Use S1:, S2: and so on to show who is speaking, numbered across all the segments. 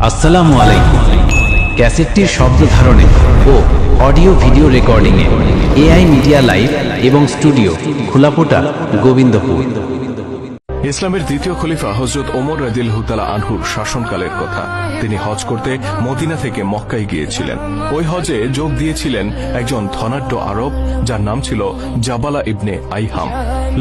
S1: আসসালামু আলাইকুম। ক্যাসেটটির শব্দ ধারণে ও অডিও ভিডিও রেকর্ডিংয়ে এআই মিডিয়া লাইভ এবং স্টুডিও খোলাপোটা গোবিন্দপুর।
S2: ইসলামের দ্বিতীয় খলিফা হযরত ওমর রাদিয়াল্লাহু তাআলা আনহুর শাসনকালের কথা। তিনি হজ করতে মদিনা থেকে মক্কায় গিয়েছিলেন। ওই হজে যোগ দিয়েছিলেন একজন ধনাঢ্য আরব, যার নাম ছিল জাবালা ইবনে আইহাম।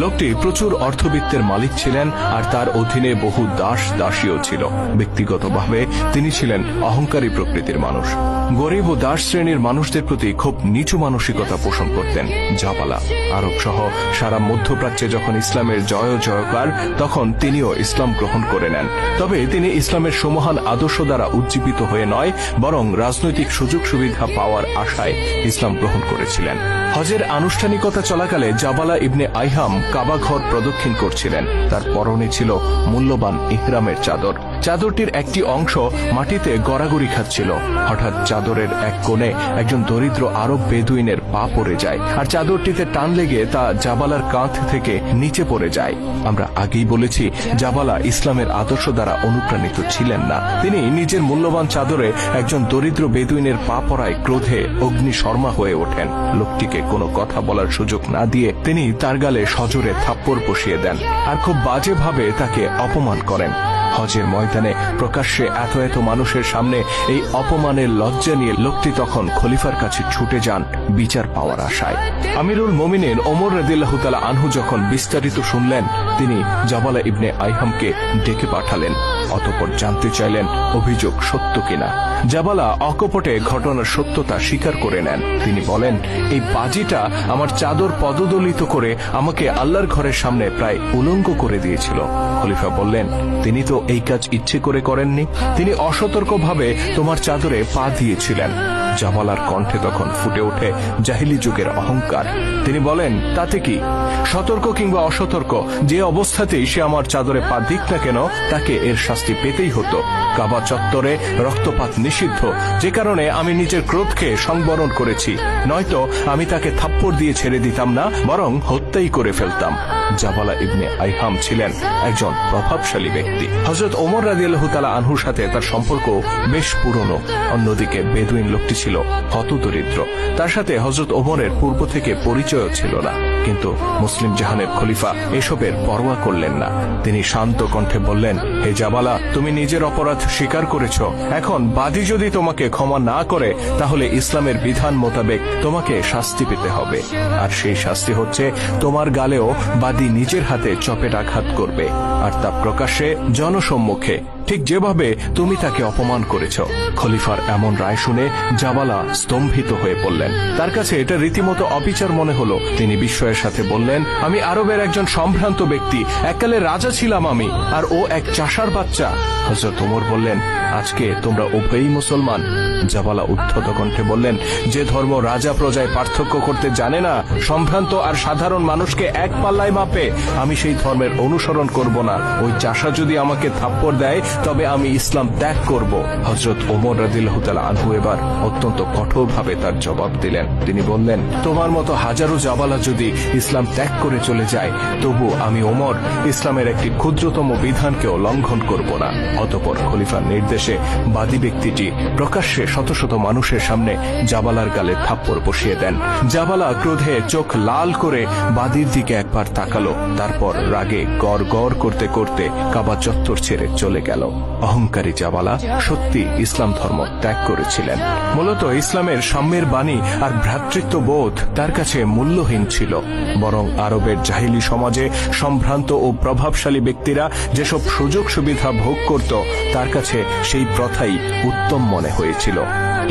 S2: লোকটি প্রচুর অর্থবিত্তের মালিক ছিলেন আর তার অধীনে বহু দাস দাসীও ছিল। ব্যক্তিগতভাবে তিনি ছিলেন অহংকারী প্রকৃতির মানুষ। গরিব ও দাস শ্রেণীর মানুষদের প্রতি খুব নিচু মানসিকতা পোষণ করতেন জাবালা। আরব সহ সারা মধ্যপ্রাচ্যে যখন ইসলামের জয় জয়কার, তখন তিনিও ইসলাম গ্রহণ করে নেন। তবে তিনি ইসলামের সমহান আদর্শ দ্বারা উজ্জীবিত হয়ে নয়, বরং রাজনৈতিক সুযোগ সুবিধা পাওয়ার আশায় ইসলাম গ্রহণ করেছিলেন। হজের আনুষ্ঠানিকতা চলাকালে জাবালা ইবনে আইহাম কাবা ঘর প্রদক্ষিণ করছিলেন। তার পরনে ছিল মূল্যবান ইহরামের চাদর। চাদরটির একটি অংশ মাটিতে গড়াগড়ি খাচ্ছিল। হঠাৎ চাদরের এক কোণে একজন দরিদ্র আরব বেদুইনের পা পড়ে যায়, আর চাদরটিতে টান লেগে তা জাবালার কাঁধ থেকে নিচে পড়ে যায়। আমরা আগেই বলেছি, জাবালা ইসলামের আদর্শ দ্বারা অনুপ্রাণিত ছিলেন না। তিনি নিজের মূল্যবান চাদরে একজন দরিদ্র বেদুইনের পা পড়ায় ক্রোধে অগ্নিশর্মা হয়ে ওঠেন। লোকটিকে কোনো কথা বলার সুযোগ না দিয়ে তিনি তার গালে সজোরে থাপ্পড় বসিয়ে দেন আর খুব বাজেভাবে তাকে অপমান করেন। হজের ময়দানে প্রকাশ্যে এত এত মানুষের সামনে এই অপমানের লজ্জা নিয়ে লোকটি তখন খলিফার কাছে ছুটে যান বিচার পাওয়ার আশায়। আমিরুল মুমিনিন ওমর রাদিয়াল্লাহু তাআলা আনহু যখন বিস্তারিত শুনলেন, তিনি জাবালা ইবনে আইহামকে ডেকে পাঠালেন। অতঃপর জানতে চাইলেন অভিযোগ সত্য কিনা। জাবালা অকপটে ঘটনার সত্যতা স্বীকার করে নেন। তিনি বলেন, এই বাজিটা আমার চাদর পদদলিত করে আমাকে আল্লাহর ঘরের সামনে প্রায় উলঙ্গ করে দিয়েছিল। খলিফা বললেন, তিনি তো এই কাজ ইচ্ছে করে করেননি, তিনি অসতর্কভাবে তোমার চাদরে পা দিয়েছিলেন। জাবালার কণ্ঠে তখন ফুটে ওঠে জাহিলি যুগের অহংকার। তিনি বলেন, তাতে কি, সতর্ক কিংবা অসতর্ক, যে অবস্থাতেই সে আমার চাদরে পা দিক না কেন, তাকে এর শাস্তি পেতেই হতো। কাবা চত্বরে রক্তপাত নিষিদ্ধ, যে কারণে আমি নিজের ক্রোধকে সংবরণ করেছি, নয়তো আমি তাকে থাপ্পড় দিয়ে ছেড়ে দিতাম না, বরং হত্যাই করে ফেলতাম। জাবালা ইবনে আইহাম ছিলেন একজন প্রভাবশালী ব্যক্তি। হযরত ওমর রাদিয়াল্লাহু তাআলা আনহুর সাথে তার সম্পর্ক বেশ পুরনো। অন্যদিকে বেদুইন লোকটি ছিল হতদরিদ্র। তার সাথে হযরত ওমরের পূর্ব থেকে পরিচয় ছিল না। কিন্তু মুসলিম জাহানের খলিফা এসবের পরোয়া করলেন না। তিনি শান্ত কণ্ঠে বললেন, হে জাবালা, তুমি নিজের অপরাধ স্বীকার করেছ। এখন বাদী যদি তোমাকে ক্ষমা না করে, তাহলে ইসলামের বিধান মোতাবেক তোমাকে শাস্তি পেতে হবে। আর সেই শাস্তি হচ্ছে, তোমার গালেও বাদী নিজের হাতে চপেট আঘাত করবে, আর তা প্রকাশ্যে জনসম্মুখে, ঠিক যেভাবে তুমি তাকে অপমান করেছ। খলিফার এমন রায় শুনে জাবালা স্তম্ভিত হয়ে পড়লেন। তার কাছে এটা রীতিমতো অবিচার মনে হলো। তিনি বিস্ময়ের সাথে বললেন, আমি আরবের একজন সম্ভ্রান্ত ব্যক্তি, এককালে রাজা ছিলাম আমি, আর ও এক চাষার বাচ্চা। হযরত ওমর বললেন, আজকে তোমরা উভয়ই মুসলমান। জাবালা উদ্ধত কণ্ঠে বললেন, যে ধর্ম রাজা প্রজায় পার্থক্য করতে জানে না, সম্ভ্রান্ত আর সাধারণ মানুষকে এক পাল্লায় মাপে, আমি সেই ধর্মের অনুসরণ করব না। ওই চাষা যদি আমাকে থাপ্পড় দেয়, তবে আমি ইসলাম ত্যাগ করব। হযরত ওমর রাদিয়াল্লাহু তাআলা আনহু এবার অত্যন্ত কঠোরভাবে তার জবাব দিলেন। তিনি বললেন, তোমার মতো হাজারো জাবালা যদি ইসলাম ত্যাগ করে চলে যায়, তবু আমি ওমর ইসলামের একটি ক্ষুদ্রতম বিধানকেও লঙ্ঘন করব না। অতঃপর খলিফার নির্দেশে বাদী ব্যক্তিটি প্রকাশ্যে শত শত মানুষের সামনে জাবালার গালে থাপ্পড় বসিয়ে দেন। জাবালা ক্রোধে চোখ লাল করে বাদীর দিকে একবার তাকালো, তারপর রাগে গড় গড় করতে করতে কাবা চত্বর ছেড়ে চলে গেল। অহংকারী জাবালা সত্যি ইসলাম ধর্ম ত্যাগ করেছিলেন। মূলত ইসলামের সাম্যের বাণী আর ভ্রাতৃত্ব বোধ তার কাছে মূল্যহীন ছিল। বরং আরবের জাহিলি সমাজে সম্ভ্রান্ত ও প্রভাবশালী ব্যক্তিরা যেসব সুযোগ সুবিধা ভোগ করত, তার কাছে সেই প্রথাই উত্তম মনে হয়েছিল।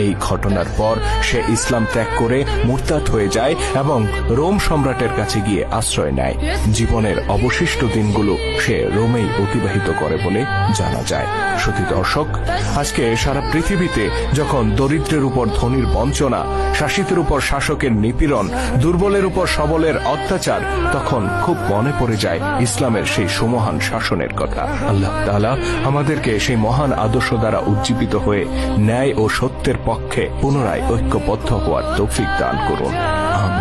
S2: এই ঘটনার পর সে ইসলাম ত্যাগ করে মুরতাদ হয়ে যায় এবং রোম সম্রাটের কাছে গিয়ে আশ্রয় নেয়। জীবনের অবশিষ্ট দিনগুলো সে রোমেই অতিবাহিত করে বলে জানা যায়। সতী দর্শক, আজকে সারা পৃথিবীতে যখন দরিদ্রের উপর ধনীর বঞ্চনা, শাসিতের উপর শাসকের নিপীড়ন, দুর্বলের উপর সবলের অত্যাচার, তখন খুব মনে পড়ে যায় ইসলামের সেই সুমহান শাসনের কথা। আল্লাহ তাআলা আমাদেরকে সেই মহান আদর্শ দ্বারা উজ্জীবিত হয়ে ন্যায় ও সত্যের পক্ষে পুনরায় ঐক্যবদ্ধ হওয়ার তৌফিক দান করুন। আমিন।